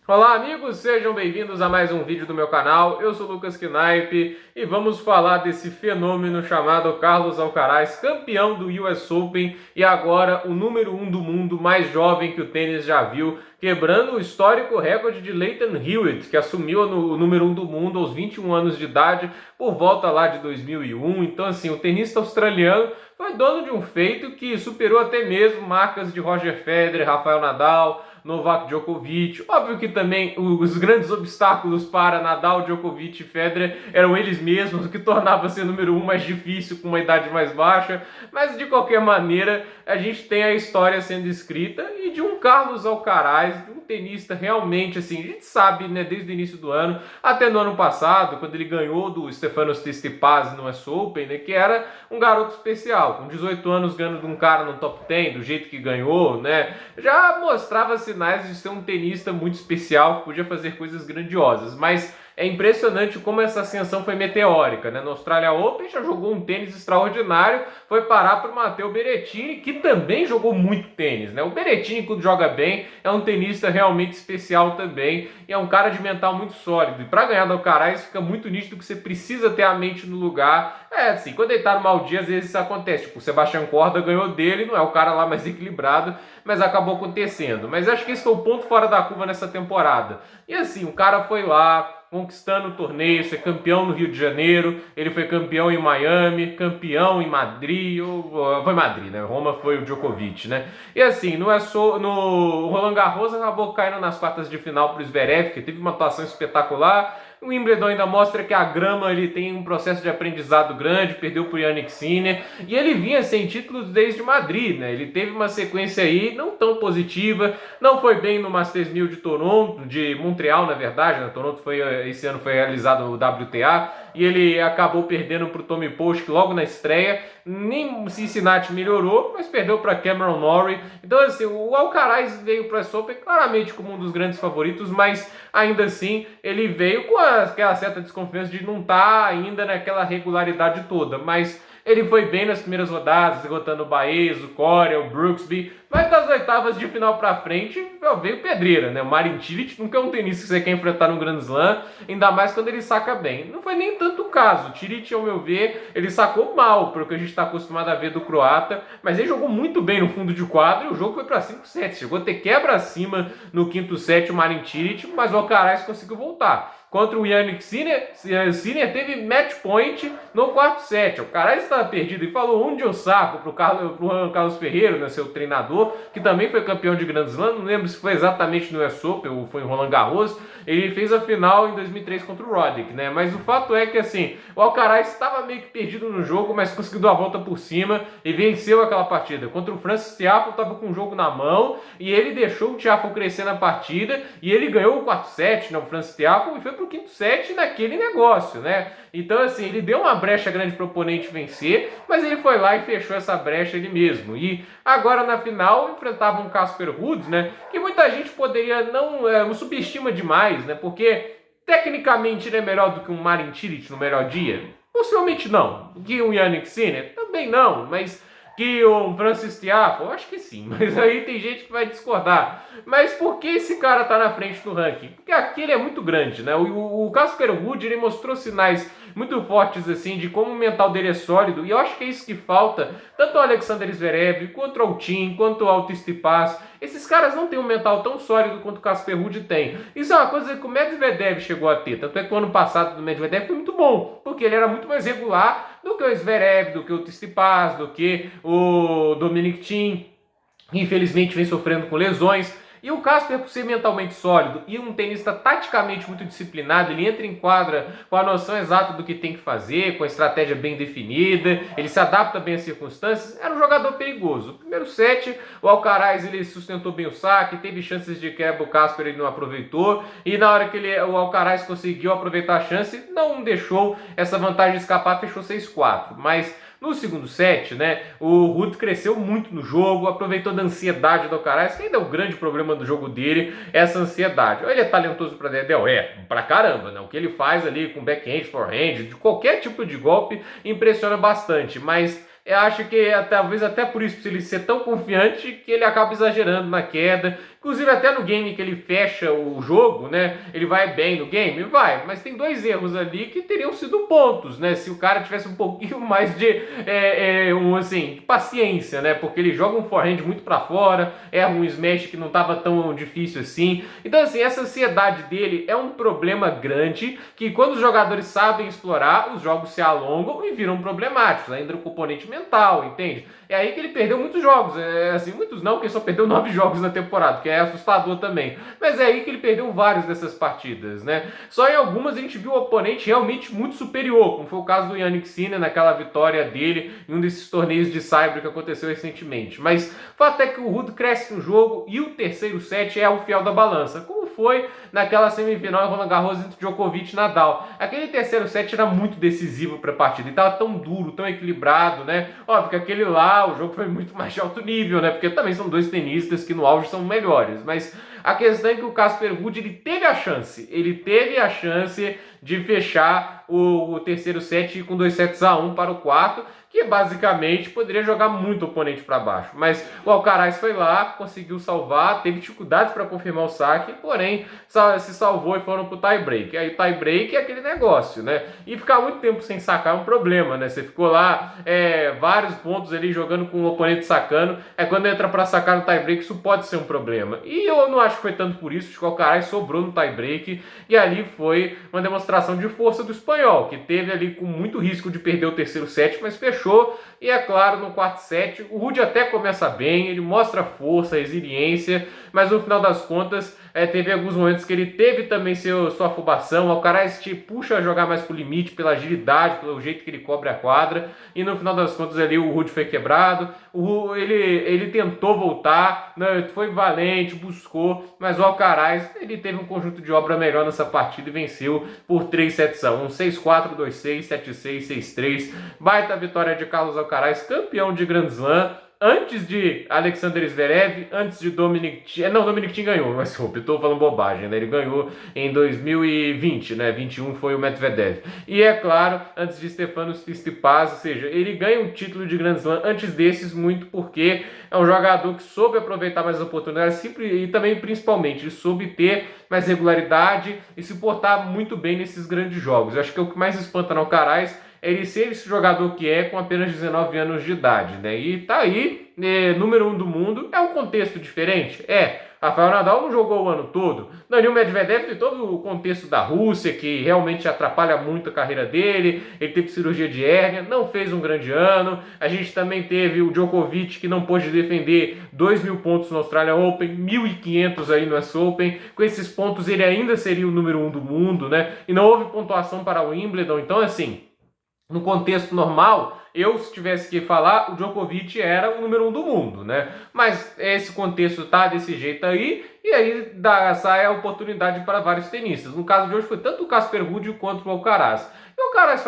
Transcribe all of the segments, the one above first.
Olá amigos, sejam bem-vindos a mais um vídeo do meu canal. Eu sou Lucas Knipe e vamos falar desse fenômeno chamado Carlos Alcaraz, campeão do US Open e agora o número 1 do mundo, mais jovem que o tênis já viu, quebrando o histórico recorde de Lleyton Hewitt, que assumiu o número 1 do mundo aos 21 anos de idade, por volta lá de 2001. Então assim, o tenista australiano foi dono de um feito que superou até mesmo marcas de Roger Federer, Rafael Nadal, Novak Djokovic. Óbvio que também os grandes obstáculos para Nadal, Djokovic e Federer eram eles mesmos, o que tornava ser número 1 mais difícil com uma idade mais baixa, mas de qualquer maneira a gente tem a história sendo escrita e de um Carlos Alcaraz, de um tenista realmente assim, a gente sabe, né, desde o início do ano, até no ano passado, quando ele ganhou do Stefanos Tsitsipas no US Open, né, que era um garoto especial, com 18 anos ganhando de um cara no top 10, do jeito que ganhou, né, já mostrava sinais de ser um tenista muito especial, que podia fazer coisas grandiosas, mas é impressionante como essa ascensão foi meteórica, né? No Australia Open já jogou um tênis extraordinário, foi parar para o Matteo Berrettini, que também jogou muito tênis, né? O Berrettini, quando joga bem, é um tenista realmente especial também, e é um cara de mental muito sólido. E para ganhar do Alcaraz fica muito nítido que você precisa ter a mente no lugar. É assim, quando ele tá no mau dia, às vezes isso acontece. Tipo, o Sebastian Korda ganhou dele, não é o cara lá mais equilibrado, mas acabou acontecendo. Mas acho que esse foi o ponto fora da curva nessa temporada. E assim, o cara foi lá, conquistando o torneio, ser campeão no Rio de Janeiro, ele foi campeão em Miami, campeão em Madrid, foi Madrid, né? Roma foi o Djokovic, né? E assim, no Roland Garros acabou caindo nas quartas de final para o Zverev, que teve uma atuação espetacular. O Wimbledon ainda mostra que a grama ele tem um processo de aprendizado grande, perdeu para o Jannik Sinner, e ele vinha sem títulos desde Madrid, né? Ele teve uma sequência aí não tão positiva, não foi bem no Masters 1000 de Toronto, de Montreal, na verdade, né? Toronto esse ano foi realizado o WTA, e ele acabou perdendo para o Tommy Post logo na estreia. Nem Cincinnati melhorou, mas perdeu para Cameron Norrie. Então assim, o Alcaraz veio para essa Open claramente como um dos grandes favoritos, mas ainda assim ele veio com aquela certa desconfiança de não estar ainda naquela regularidade toda, mas ele foi bem nas primeiras rodadas, derrotando o Baez, o Coria, o Brooksby, mas das oitavas de final pra frente veio pedreira, né? O Marin Cilic nunca é um tenista que você quer enfrentar no Grand Slam, ainda mais quando ele saca bem. Não foi nem tanto o caso. O Cilic, ao meu ver, ele sacou mal, pelo que a gente está acostumado a ver do croata, mas ele jogou muito bem no fundo de quadro e o jogo foi para 5 sets. Chegou a ter quebra acima no quinto set o Marin Cilic, mas o Alcaraz conseguiu voltar. Contra o Jannik Sinner, Sinner teve match point no quarto set. O cara estava perdido e falou onde eu saco pro Carlos Ferreira, né, seu treinador, que também foi campeão de Grand Slam. Não lembro se foi exatamente no US Open ou foi em Roland Garros. Ele fez a final em 2003 contra o Roddick, né? Mas o fato é que assim, o Alcaraz estava meio que perdido no jogo, mas conseguiu dar a volta por cima e venceu aquela partida. Contra o Francis Tiafoe, estava com o jogo na mão e ele deixou o Tiafoe crescer na partida e ele ganhou o quarto set, né, o Francis Tiafoe, e foi pro quinto set naquele negócio, né? Então assim, ele deu uma brecha grande para o oponente vencer, mas ele foi lá e fechou essa brecha ele mesmo. E agora na final enfrentava um Casper Ruud, né? Que muita gente poderia não subestima demais, né? Porque tecnicamente ele é melhor do que um Marin Cilic no melhor dia? Possivelmente não. Que um Jannik Sinner? Também não, mas que o Francis Tiafoe? Eu acho que sim, mas aí tem gente que vai discordar. Mas por que esse cara tá na frente do ranking? Porque aquele é muito grande, né? O Casper Ruud, ele mostrou sinais muito fortes assim de como o mental dele é sólido, e eu acho que é isso que falta tanto ao Alexander Zverev, quanto ao Thiem, quanto ao Tsitsipas. Esses caras não têm um mental tão sólido quanto o Casper Ruud tem. Isso é uma coisa que o Medvedev chegou a ter, tanto é que o ano passado do Medvedev foi muito bom, porque ele era muito mais regular do que o Zverev, do que o Tsitsipas, do que o Dominic Thiem, que infelizmente vem sofrendo com lesões. E o Casper, por ser mentalmente sólido e um tenista taticamente muito disciplinado, ele entra em quadra com a noção exata do que tem que fazer, com a estratégia bem definida, ele se adapta bem às circunstâncias, era um jogador perigoso. O primeiro set, o Alcaraz ele sustentou bem o saque, teve chances de quebra, o Casper ele não aproveitou, e na hora que o Alcaraz conseguiu aproveitar a chance, não deixou essa vantagem escapar, fechou 6-4, mas no segundo set, né, o Ruud cresceu muito no jogo, aproveitou da ansiedade do Alcaraz, que ainda é o grande problema do jogo dele, essa ansiedade. Ele é talentoso pra dedéu? Pra caramba, né? O que ele faz ali com backhand, forehand, de qualquer tipo de golpe, impressiona bastante, mas eu acho que talvez até por isso, por ele ser tão confiante, que ele acaba exagerando na queda Inclusive até no game que ele fecha o jogo, né? Ele vai bem no game? Vai, mas tem dois erros ali que teriam sido pontos, né? Se o cara tivesse um pouquinho mais de assim, paciência, né? Porque ele joga um forehand muito para fora, erra um smash que não estava tão difícil assim. Então assim, essa ansiedade dele é um problema grande que quando os jogadores sabem explorar, os jogos se alongam e viram problemáticos, ainda no componente mental, entende? É aí que ele perdeu muitos jogos, assim, muitos não, porque ele só perdeu 9 jogos na temporada, que é assustador também. Mas é aí que ele perdeu vários dessas partidas, né? Só em algumas a gente viu o oponente realmente muito superior, como foi o caso do Jannik Sinner naquela vitória dele em um desses torneios de Saibro que aconteceu recentemente. Mas o fato é que o Ruud cresce no jogo e o terceiro set é o fiel da balança, como foi naquela semifinal em Roland Garros entre Djokovic e Nadal. Aquele terceiro set era muito decisivo para a partida, ele estava tão duro, tão equilibrado, né? Óbvio que aquele lá, o jogo foi muito mais de alto nível, né? Porque também são dois tenistas que no auge são melhores, mas a questão é que o Casper Ruud ele teve a chance de fechar o terceiro set com 2-1 para o quarto, que basicamente poderia jogar muito o oponente para baixo. Mas o Alcaraz foi lá, conseguiu salvar, teve dificuldades para confirmar o saque, porém se salvou e foram para o tie-break. Aí o tie-break é aquele negócio, né? E ficar muito tempo sem sacar é um problema, né? Você ficou lá vários pontos ali jogando com o oponente sacando, quando entra para sacar no tie-break isso pode ser um problema. E eu não acho que foi tanto por isso, acho que o Alcaraz sobrou no tie-break e ali foi uma demonstração de força do espanhol, que teve ali com muito risco de perder o terceiro set, mas fechou. E é claro, no quarto set, o Ruud até começa bem, ele mostra força, resiliência, mas no final das contas, teve alguns momentos que ele teve também sua afobação, o Alcaraz te puxa a jogar mais pro limite, pela agilidade, pelo jeito que ele cobre a quadra, e no final das contas ali o Ruud foi quebrado, ele tentou voltar, né, foi valente, buscou, mas o Alcaraz, ele teve um conjunto de obra melhor nessa partida e venceu por 3-1, 6-4, 2-6, 7-6, 6-3, baita vitória de Carlos Alcaraz, campeão de Grand Slam, antes de Alexander Zverev, antes de Dominic Thiem. Não, Dominic Thiem ganhou, mas eu estou falando bobagem, né? Ele ganhou em 2020, né? 21 foi o Medvedev. E é claro, antes de Stefanos Tsitsipas, ou seja, ele ganha um título de Grand Slam antes desses, muito porque é um jogador que soube aproveitar mais as oportunidades e também, principalmente, ele soube ter mais regularidade e se portar muito bem nesses grandes jogos. Eu acho que é o que mais espanta no Alcaraz ele ser esse jogador que é com apenas 19 anos de idade, né? E tá aí, número 1 do mundo, é um contexto diferente? Rafael Nadal não jogou o ano todo. Daniil Medvedev tem todo o contexto da Rússia, que realmente atrapalha muito a carreira dele. Ele teve cirurgia de hérnia, não fez um grande ano. A gente também teve o Djokovic, que não pôde defender 2.000 pontos no Australian Open, 1.500 aí no US Open. Com esses pontos ele ainda seria o número 1 do mundo, né? E não houve pontuação para o Wimbledon. Então, assim, no contexto normal, se tivesse que falar, o Djokovic era o número 1 do mundo, né? Mas esse contexto tá desse jeito aí, e aí sai a oportunidade para vários tenistas. No caso de hoje foi tanto o Casper Ruud quanto o Alcaraz. E o Alcaraz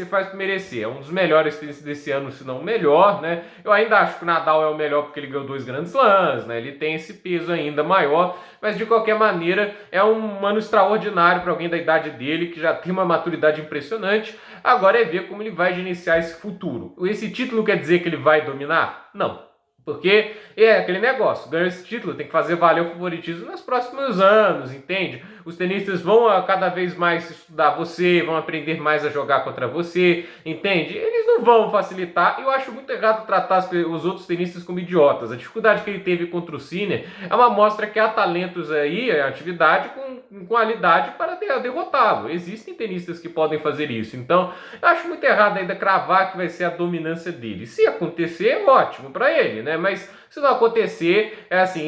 faz merecer. É um dos melhores tenistas desse ano, se não o melhor, né? Eu ainda acho que o Nadal é o melhor porque ele ganhou 2 Grand Slams, né? Ele tem esse peso ainda maior, mas de qualquer maneira é um ano extraordinário para alguém da idade dele, que já tem uma maturidade impressionante. Agora é ver como ele vai gerenciar esse futuro. Esse título quer dizer que ele vai dominar? Não. Porque é aquele negócio, ganhou esse título, tem que fazer valer o favoritismo nos próximos anos, entende? Os tenistas vão cada vez mais estudar você, vão aprender mais a jogar contra você, entende? Eles não vão facilitar, e eu acho muito errado tratar os outros tenistas como idiotas. A dificuldade que ele teve contra o Sinner é uma mostra que há talentos aí, atividade com qualidade para derrotá-lo. Existem tenistas que podem fazer isso, então eu acho muito errado ainda cravar que vai ser a dominância dele. Se acontecer, ótimo para ele, né? Mas se não acontecer,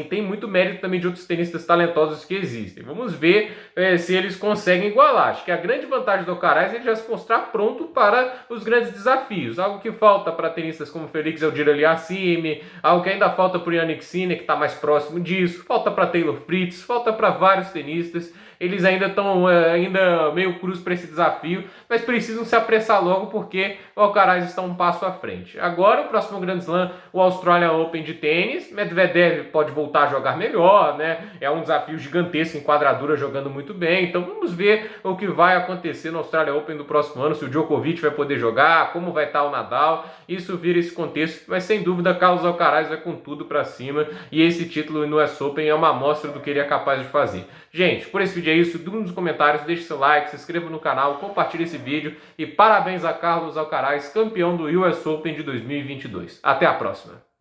tem muito mérito também de outros tenistas talentosos que existem. Vamos ver se eles conseguem igualar. Acho que a grande vantagem do Alcaraz é ele já se mostrar pronto para os grandes desafios. Algo que falta para tenistas como Felix Auger-Aliassime, algo que ainda falta para o Jannik Sinner, que está mais próximo disso, falta para Taylor Fritz, falta para vários tenistas. Eles ainda estão meio cruz para esse desafio, mas precisam se apressar logo porque o Alcaraz está um passo à frente. Agora, o próximo Grand Slam, o Australian Open de tênis, tênis, Medvedev pode voltar a jogar melhor, né? É um desafio gigantesco em quadradura jogando muito bem. Então vamos ver o que vai acontecer no Australia Open do próximo ano, se o Djokovic vai poder jogar, como vai estar o Nadal. Isso vira esse contexto, mas sem dúvida Carlos Alcaraz vai com tudo para cima e esse título no US Open é uma amostra do que ele é capaz de fazer. Gente, por esse vídeo é isso. Dúvida nos comentários, deixe seu like, se inscreva no canal, compartilhe esse vídeo e parabéns a Carlos Alcaraz, campeão do US Open de 2022. Até a próxima!